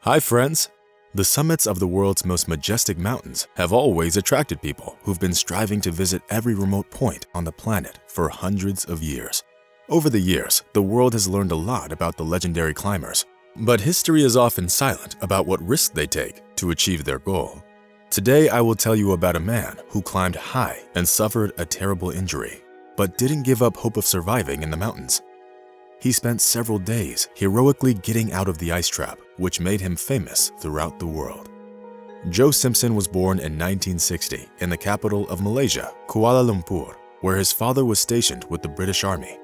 Hi friends! The summits of the world's most majestic mountains have always attracted people who've been striving to visit every remote point on the planet for hundreds of years. Over the years, the world has learned a lot about the legendary climbers, but history is often silent about what risks they take to achieve their goal. Today, I will tell you about a man who climbed high and suffered a terrible injury, but didn't give up hope of surviving in the mountains. He spent several days heroically getting out of the ice trap, which made him famous throughout the world. Joe Simpson was born in 1960 in the capital of Malaysia, Kuala Lumpur, where his father was stationed with the British Army.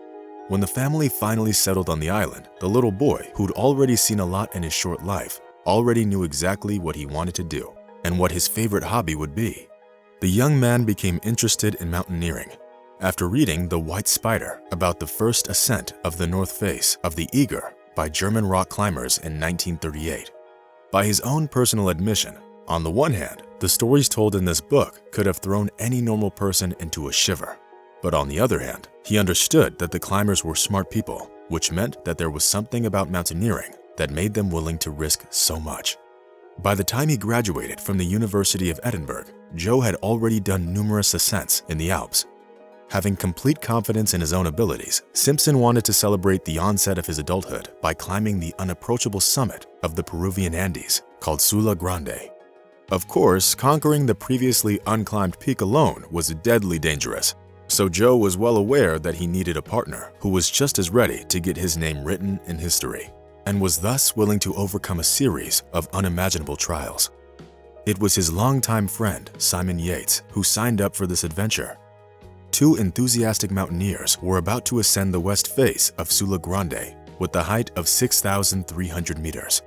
When the family finally settled on the island, the little boy, who'd already seen a lot in his short life, already knew exactly what he wanted to do and what his favorite hobby would be. The young man became interested in mountaineering after reading The White Spider about the first ascent of the North Face of the Eager by German rock climbers in 1938. By his own personal admission, on the one hand, the stories told in this book could have thrown any normal person into a shiver. But on the other hand, he understood that the climbers were smart people, which meant that there was something about mountaineering that made them willing to risk so much. By the time he graduated from the University of Edinburgh, Joe had already done numerous ascents in the Alps. Having complete confidence in his own abilities, Simpson wanted to celebrate the onset of his adulthood by climbing the unapproachable summit of the Peruvian Andes, called Sula Grande. Of course, conquering the previously unclimbed peak alone was deadly dangerous, so Joe was well aware that he needed a partner who was just as ready to get his name written in history, and was thus willing to overcome a series of unimaginable trials. It was his longtime friend, Simon Yates, who signed up for this adventure. Two enthusiastic mountaineers were about to ascend the west face of Sula Grande with the height of 6,300 meters.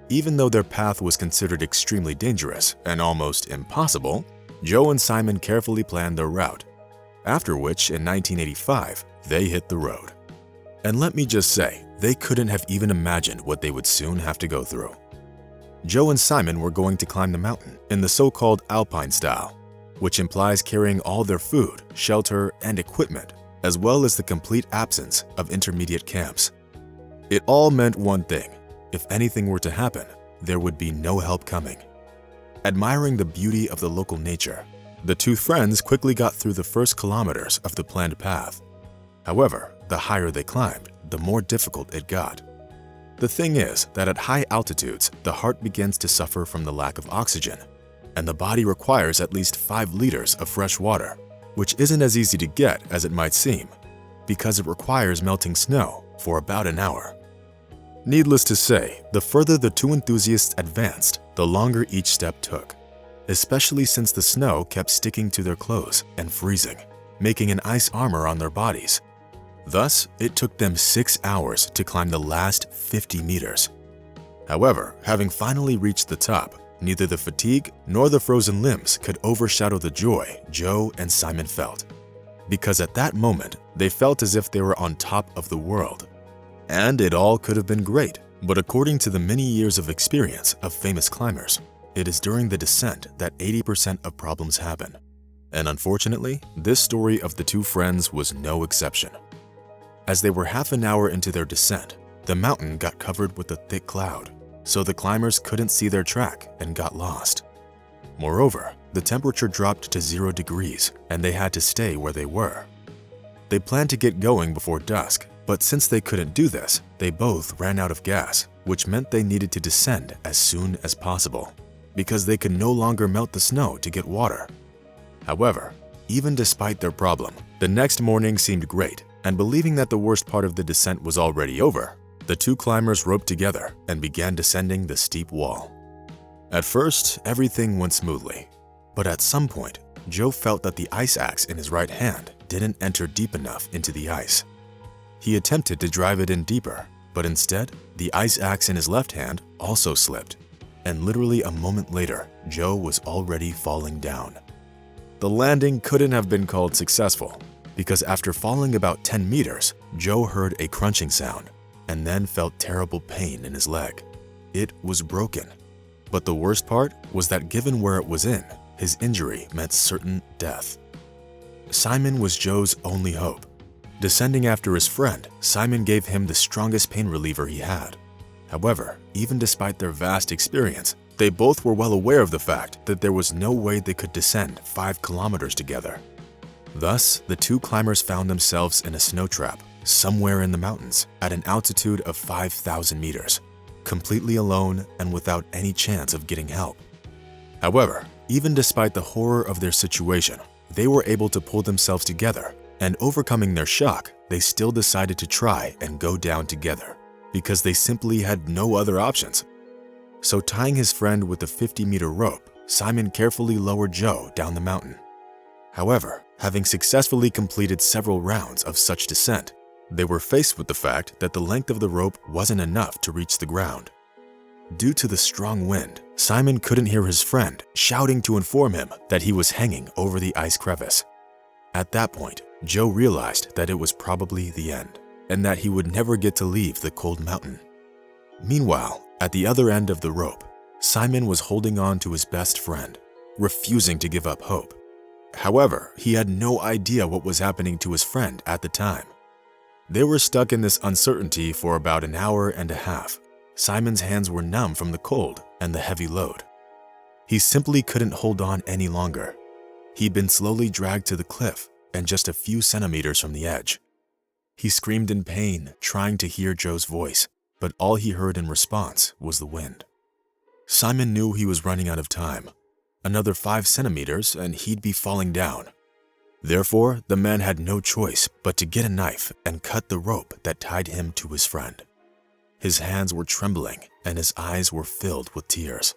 Even though their path was considered extremely dangerous and almost impossible, Joe and Simon carefully planned their route, after which in 1985, they hit the road. And let me just say, they couldn't have even imagined what they would soon have to go through. Joe and Simon were going to climb the mountain in the so-called alpine style, which implies carrying all their food, shelter, and equipment, as well as the complete absence of intermediate camps. It all meant one thing: if anything were to happen, there would be no help coming. Admiring the beauty of the local nature, the two friends quickly got through the first kilometers of the planned path. However, the higher they climbed, the more difficult it got. The thing is that at high altitudes, the heart begins to suffer from the lack of oxygen, and the body requires at least 5 liters of fresh water, which isn't as easy to get as it might seem, because it requires melting snow for about an hour. Needless to say, the further the two enthusiasts advanced, the longer each step took, especially since the snow kept sticking to their clothes and freezing, making an ice armor on their bodies. Thus, it took them 6 hours to climb the last 50 meters. However, having finally reached the top, neither the fatigue nor the frozen limbs could overshadow the joy Joe and Simon felt, because at that moment, they felt as if they were on top of the world. And it all could have been great, but according to the many years of experience of famous climbers, it is during the descent that 80% of problems happen. And unfortunately, this story of the two friends was no exception. As they were half an hour into their descent, the mountain got covered with a thick cloud, so the climbers couldn't see their track and got lost. Moreover, the temperature dropped to 0 degrees and they had to stay where they were. They planned to get going before dusk, but since they couldn't do this, they both ran out of gas, which meant they needed to descend as soon as possible, because they could no longer melt the snow to get water. However, even despite their problem, the next morning seemed great, and believing that the worst part of the descent was already over, the two climbers roped together and began descending the steep wall. At first, everything went smoothly, but at some point, Joe felt that the ice axe in his right hand didn't enter deep enough into the ice. He attempted to drive it in deeper, but instead, the ice axe in his left hand also slipped, and literally a moment later, Joe was already falling down. The landing couldn't have been called successful, because after falling about 10 meters, Joe heard a crunching sound, and then felt terrible pain in his leg. It was broken. But the worst part was that given where it was in, his injury meant certain death. Simon was Joe's only hope. Descending after his friend, Simon gave him the strongest pain reliever he had. However, even despite their vast experience, they both were well aware of the fact that there was no way they could descend 5 kilometers together. Thus, the two climbers found themselves in a snow trap somewhere in the mountains at an altitude of 5,000 meters, completely alone and without any chance of getting help. However, even despite the horror of their situation, they were able to pull themselves together, and overcoming their shock, they still decided to try and go down together because they simply had no other options. So tying his friend with a 50-meter rope, Simon carefully lowered Joe down the mountain. However, having successfully completed several rounds of such descent, they were faced with the fact that the length of the rope wasn't enough to reach the ground. Due to the strong wind, Simon couldn't hear his friend shouting to inform him that he was hanging over the ice crevice. At that point, Joe realized that it was probably the end, and that he would never get to leave the cold mountain. Meanwhile, at the other end of the rope, Simon was holding on to his best friend, refusing to give up hope. However, he had no idea what was happening to his friend at the time. They were stuck in this uncertainty for about an hour and a half. Simon's hands were numb from the cold and the heavy load. He simply couldn't hold on any longer. He'd been slowly dragged to the cliff and just a few centimeters from the edge. He screamed in pain, trying to hear Joe's voice, but all he heard in response was the wind. Simon knew he was running out of time. Another 5 centimeters and he'd be falling down. Therefore, the man had no choice but to get a knife and cut the rope that tied him to his friend. His hands were trembling and his eyes were filled with tears.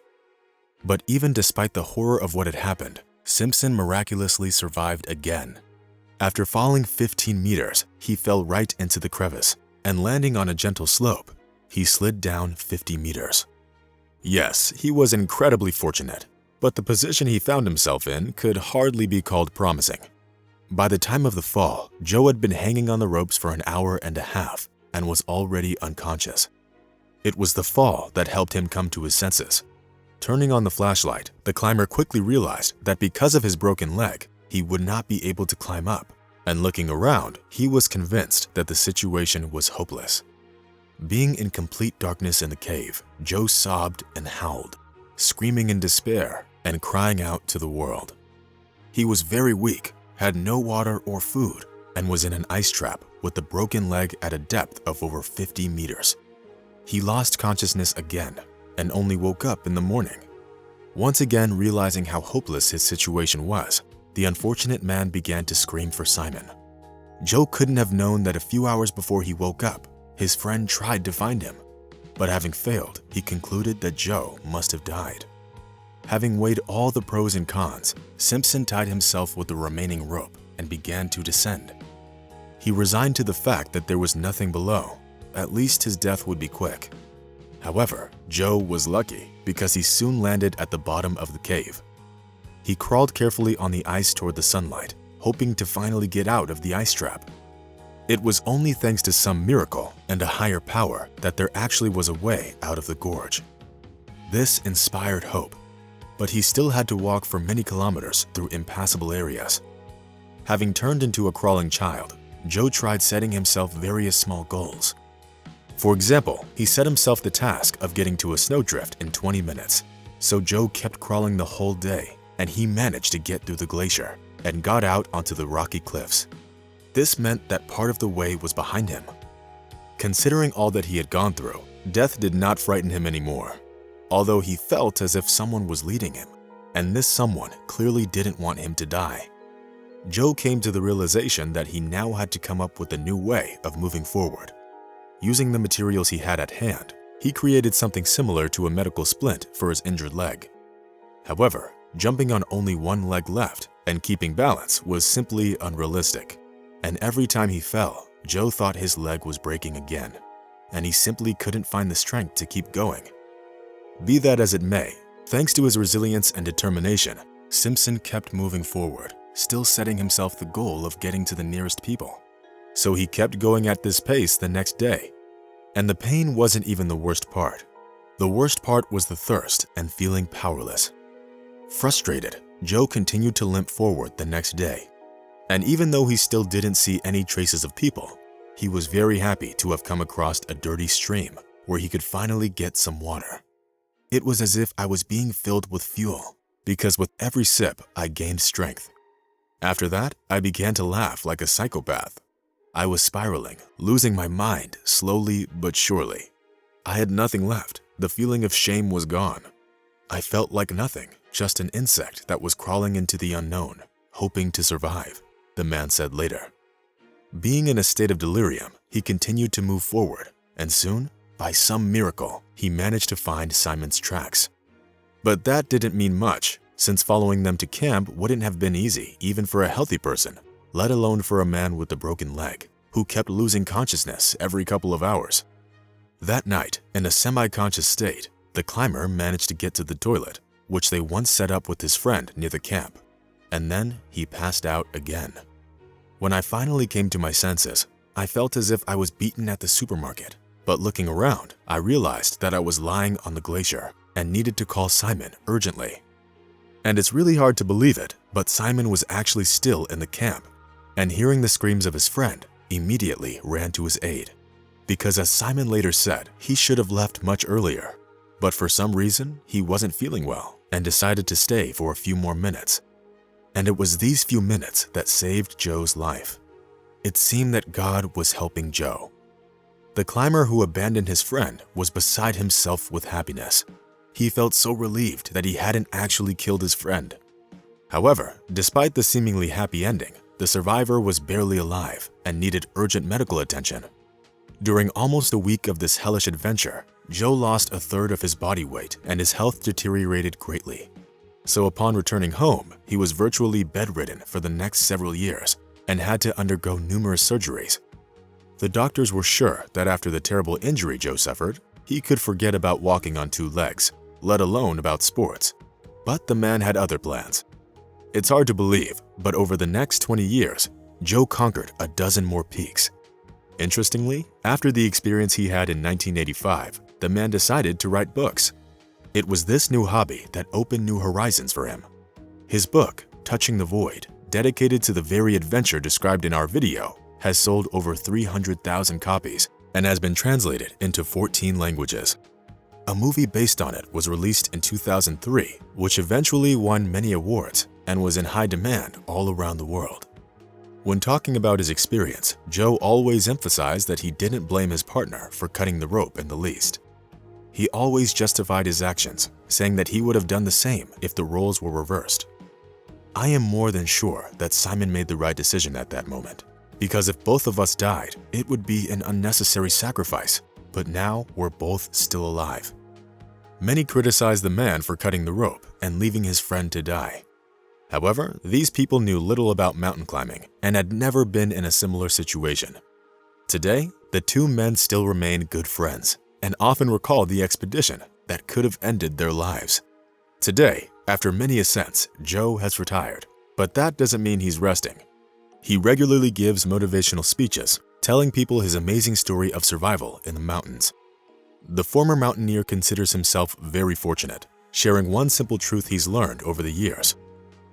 But even despite the horror of what had happened, Simpson miraculously survived again. After falling 15 meters, he fell right into the crevice, and landing on a gentle slope, he slid down 50 meters. Yes, he was incredibly fortunate, but the position he found himself in could hardly be called promising. By the time of the fall, Joe had been hanging on the ropes for an hour and a half and was already unconscious. It was the fall that helped him come to his senses. Turning on the flashlight, the climber quickly realized that because of his broken leg, he would not be able to climb up, and looking around, he was convinced that the situation was hopeless. Being in complete darkness in the cave, Joe sobbed and howled, screaming in despair and crying out to the world. He was very weak, had no water or food, and was in an ice trap with the broken leg at a depth of over 50 meters. He lost consciousness again and only woke up in the morning. Once again realizing how hopeless his situation was, the unfortunate man began to scream for Simon. Joe couldn't have known that a few hours before he woke up, his friend tried to find him, but having failed, he concluded that Joe must have died. Having weighed all the pros and cons, Simpson tied himself with the remaining rope and began to descend. He resigned to the fact that there was nothing below. At least his death would be quick. However, Joe was lucky because he soon landed at the bottom of the cave. He crawled carefully on the ice toward the sunlight, hoping to finally get out of the ice trap. It was only thanks to some miracle and a higher power that there actually was a way out of the gorge. This inspired hope, but he still had to walk for many kilometers through impassable areas. Having turned into a crawling child, Joe tried setting himself various small goals. For example, he set himself the task of getting to a snowdrift in 20 minutes. So Joe kept crawling the whole day, and he managed to get through the glacier and got out onto the rocky cliffs. This meant that part of the way was behind him. Considering all that he had gone through, death did not frighten him anymore, although he felt as if someone was leading him, and this someone clearly didn't want him to die. Joe came to the realization that he now had to come up with a new way of moving forward. Using the materials he had at hand, he created something similar to a medical splint for his injured leg. However, jumping on only one leg left and keeping balance was simply unrealistic, and every time he fell, Joe thought his leg was breaking again, and he simply couldn't find the strength to keep going. Be that as it may, thanks to his resilience and determination, Simpson kept moving forward, still setting himself the goal of getting to the nearest people. So he kept going at this pace the next day. And the pain wasn't even the worst part. The worst part was the thirst and feeling powerless. Frustrated, Joe continued to limp forward the next day. And even though he still didn't see any traces of people, he was very happy to have come across a dirty stream where he could finally get some water. It was as if I was being filled with fuel, because with every sip, I gained strength. After that, I began to laugh like a psychopath. I was spiraling, losing my mind slowly but surely. I had nothing left. The feeling of shame was gone. I felt like nothing, just an insect that was crawling into the unknown, hoping to survive, the man said later. Being in a state of delirium, he continued to move forward, and soon, by some miracle, he managed to find Simon's tracks. But that didn't mean much, since following them to camp wouldn't have been easy even for a healthy person, let alone for a man with a broken leg, who kept losing consciousness every couple of hours. That night, in a semi-conscious state, the climber managed to get to the toilet, which they once set up with his friend near the camp, and then he passed out again. When I finally came to my senses, I felt as if I was beaten at the supermarket, but looking around, I realized that I was lying on the glacier and needed to call Simon urgently. And it's really hard to believe it, but Simon was actually still in the camp, and hearing the screams of his friend, immediately ran to his aid. Because as Simon later said, he should have left much earlier, but for some reason, he wasn't feeling well and decided to stay for a few more minutes. And it was these few minutes that saved Joe's life. It seemed that God was helping Joe. The climber who abandoned his friend was beside himself with happiness. He felt so relieved that he hadn't actually killed his friend. However, despite the seemingly happy ending, the survivor was barely alive and needed urgent medical attention. During almost a week of this hellish adventure, Joe lost a third of his body weight and his health deteriorated greatly. So upon returning home, he was virtually bedridden for the next several years and had to undergo numerous surgeries. The doctors were sure that after the terrible injury Joe suffered, he could forget about walking on two legs, let alone about sports. But the man had other plans. It's hard to believe, but over the next 20 years, Joe conquered a dozen more peaks. Interestingly, after the experience he had in 1985, the man decided to write books. It was this new hobby that opened new horizons for him. His book, Touching the Void, dedicated to the very adventure described in our video, has sold over 300,000 copies and has been translated into 14 languages. A movie based on it was released in 2003, which eventually won many awards and was in high demand all around the world. When talking about his experience, Joe always emphasized that he didn't blame his partner for cutting the rope in the least. He always justified his actions, saying that he would have done the same if the roles were reversed. I am more than sure that Simon made the right decision at that moment, because if both of us died, it would be an unnecessary sacrifice, but now we're both still alive. Many criticize the man for cutting the rope and leaving his friend to die. However, these people knew little about mountain climbing and had never been in a similar situation. Today, the two men still remain good friends and often recall the expedition that could have ended their lives. Today, after many ascents, Joe has retired, but that doesn't mean he's resting. He regularly gives motivational speeches, telling people his amazing story of survival in the mountains. The former mountaineer considers himself very fortunate, sharing one simple truth he's learned over the years.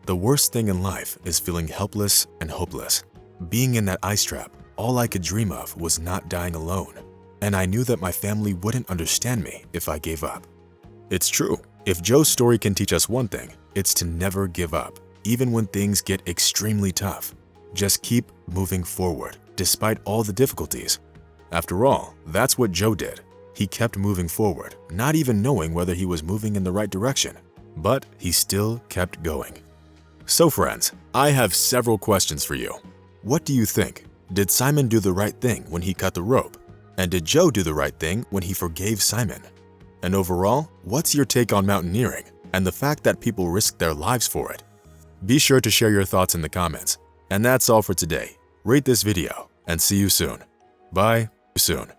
The worst thing in life is feeling helpless and hopeless. Being in that ice trap, all I could dream of was not dying alone, and I knew that my family wouldn't understand me if I gave up. It's true. If Joe's story can teach us one thing, it's to never give up, even when things get extremely tough. Just keep moving forward, despite all the difficulties. After all, that's what Joe did. He kept moving forward, not even knowing whether he was moving in the right direction, but he still kept going. So friends, I have several questions for you. What do you think? Did Simon do the right thing when he cut the rope? And did Joe do the right thing when he forgave Simon? And overall, what's your take on mountaineering and the fact that people risk their lives for it? Be sure to share your thoughts in the comments. And that's all for today. Rate this video and see you soon. Bye soon.